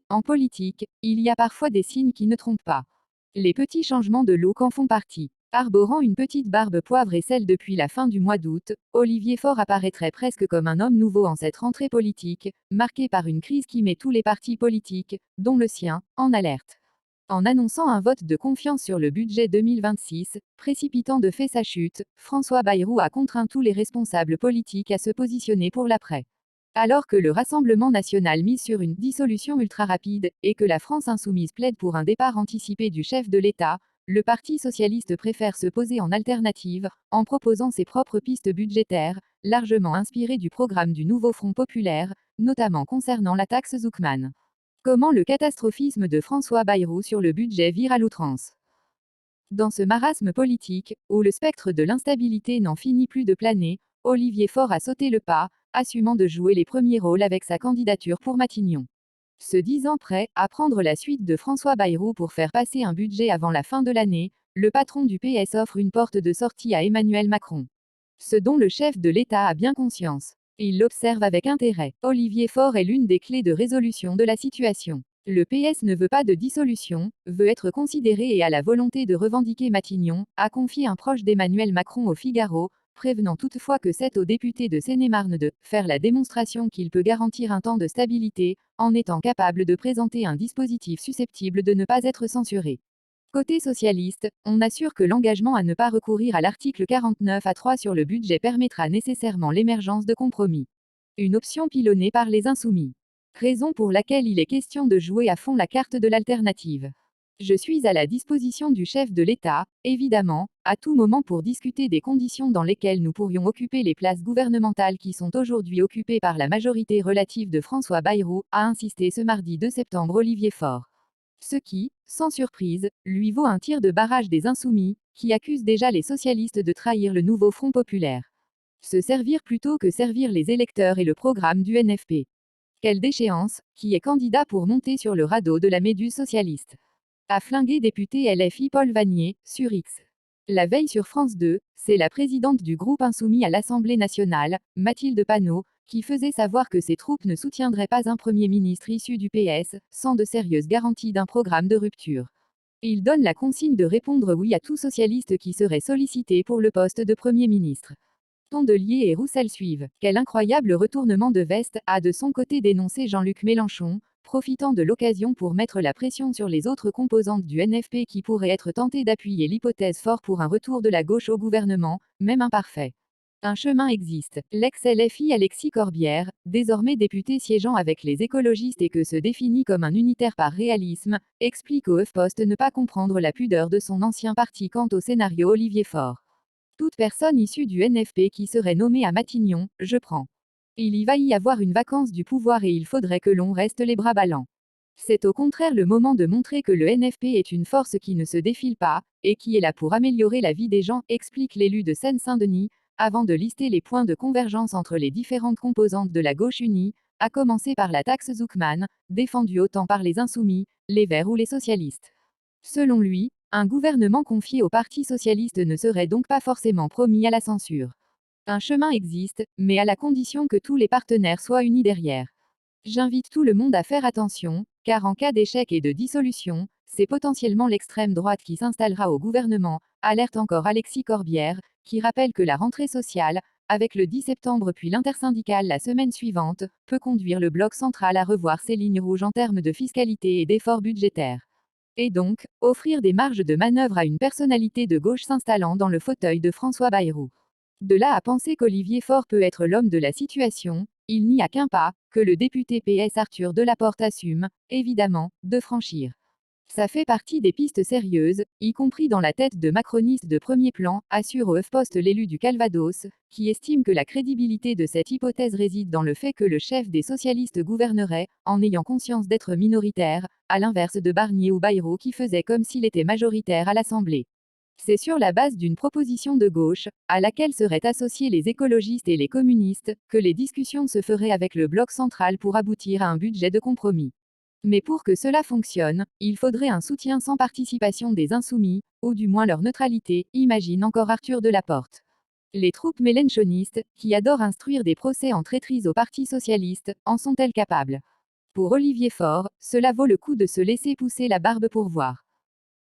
En politique, il y a parfois des signes qui ne trompent pas. Les petits changements de look en font partie. Arborant une petite barbe poivre et sel depuis la fin du mois d'août, Olivier Faure apparaîtrait presque comme un homme nouveau en cette rentrée politique, marquée par une crise qui met tous les partis politiques, dont le sien, en alerte. En annonçant un vote de confiance sur le budget 2026, précipitant de fait sa chute, François Bayrou a contraint tous les responsables politiques à se positionner pour l'après. Alors que le Rassemblement national mise sur une dissolution ultra rapide, et que la France insoumise plaide pour un départ anticipé du chef de l'État, le Parti socialiste préfère se poser en alternative, en proposant ses propres pistes budgétaires, largement inspirées du programme du nouveau Front populaire, notamment concernant la taxe Zuckman. Comment le catastrophisme de François Bayrou sur le budget vire à l'outrance. Dans ce marasme politique, où le spectre de l'instabilité n'en finit plus de planer, Olivier Faure a sauté le pas, assumant de jouer les premiers rôles avec sa candidature pour Matignon. Se disant prêt à prendre la suite de François Bayrou pour faire passer un budget avant la fin de l'année, le patron du PS offre une porte de sortie à Emmanuel Macron. Ce dont le chef de l'État a bien conscience. Il l'observe avec intérêt. Olivier Faure est l'une des clés de résolution de la situation. Le PS ne veut pas de dissolution, veut être considéré et a la volonté de revendiquer Matignon, a confié un proche d'Emmanuel Macron au Figaro, prévenant toutefois que c'est au député de Seine-et-Marne de faire la démonstration qu'il peut garantir un temps de stabilité, en étant capable de présenter un dispositif susceptible de ne pas être censuré. Côté socialiste, on assure que l'engagement à ne pas recourir à l'article 49.3 sur le budget permettra nécessairement l'émergence de compromis. Une option pilonnée par les insoumis. Raison pour laquelle il est question de jouer à fond la carte de l'alternative. Je suis à la disposition du chef de l'État, évidemment, à tout moment pour discuter des conditions dans lesquelles nous pourrions occuper les places gouvernementales qui sont aujourd'hui occupées par la majorité relative de François Bayrou, a insisté ce mardi 2 septembre Olivier Faure. Ce qui, sans surprise, lui vaut un tir de barrage des insoumis, qui accusent déjà les socialistes de trahir le nouveau Front populaire. Se servir plutôt que servir les électeurs et le programme du NFP. Quelle déchéance, qui est candidat pour monter sur le radeau de la méduse socialiste. A flingué député LFI Paul Vannier, sur X. La veille sur France 2, c'est la présidente du groupe insoumis à l'Assemblée nationale, Mathilde Panot, qui faisait savoir que ses troupes ne soutiendraient pas un Premier ministre issu du PS, sans de sérieuses garanties d'un programme de rupture. Il donne la consigne de répondre oui à tout socialiste qui serait sollicité pour le poste de Premier ministre. Tondelier et Roussel suivent. Quel incroyable retournement de veste, a de son côté dénoncé Jean-Luc Mélenchon, profitant de l'occasion pour mettre la pression sur les autres composantes du NFP qui pourraient être tentées d'appuyer l'hypothèse fort pour un retour de la gauche au gouvernement, même imparfait. Un chemin existe. L'ex-LFI Alexis Corbière, désormais député siégeant avec les écologistes et que se définit comme un unitaire par réalisme, explique au HuffPost ne pas comprendre la pudeur de son ancien parti quant au scénario Olivier Faure. Toute personne issue du NFP qui serait nommée à Matignon, je prends. Il y va y avoir une vacance du pouvoir et il faudrait que l'on reste les bras ballants. C'est au contraire le moment de montrer que le NFP est une force qui ne se défile pas, et qui est là pour améliorer la vie des gens, explique l'élu de Seine-Saint-Denis, avant de lister les points de convergence entre les différentes composantes de la gauche unie, à commencer par la taxe Zuckman, défendue autant par les insoumis, les Verts ou les socialistes. Selon lui, un gouvernement confié au Parti socialiste ne serait donc pas forcément promis à la censure. Un chemin existe, mais à la condition que tous les partenaires soient unis derrière. J'invite tout le monde à faire attention, car en cas d'échec et de dissolution, c'est potentiellement l'extrême droite qui s'installera au gouvernement, alerte encore Alexis Corbière, qui rappelle que la rentrée sociale, avec le 10 septembre puis l'intersyndicale la semaine suivante, peut conduire le bloc central à revoir ses lignes rouges en termes de fiscalité et d'efforts budgétaires. Et donc, offrir des marges de manœuvre à une personnalité de gauche s'installant dans le fauteuil de François Bayrou. De là à penser qu'Olivier Faure peut être l'homme de la situation, il n'y a qu'un pas, que le député PS Arthur Delaporte assume, évidemment, de franchir. Ça fait partie des pistes sérieuses, y compris dans la tête de macronistes de premier plan, assure au HuffPost l'élu du Calvados, qui estime que la crédibilité de cette hypothèse réside dans le fait que le chef des socialistes gouvernerait, en ayant conscience d'être minoritaire, à l'inverse de Barnier ou Bayrou qui faisait comme s'il était majoritaire à l'Assemblée. C'est sur la base d'une proposition de gauche, à laquelle seraient associés les écologistes et les communistes, que les discussions se feraient avec le bloc central pour aboutir à un budget de compromis. Mais pour que cela fonctionne, il faudrait un soutien sans participation des insoumis, ou du moins leur neutralité, imagine encore Arthur Delaporte. Les troupes mélenchonistes, qui adorent instruire des procès en traîtrise au Parti socialiste, en sont-elles capables? Pour Olivier Faure, cela vaut le coup de se laisser pousser la barbe pour voir.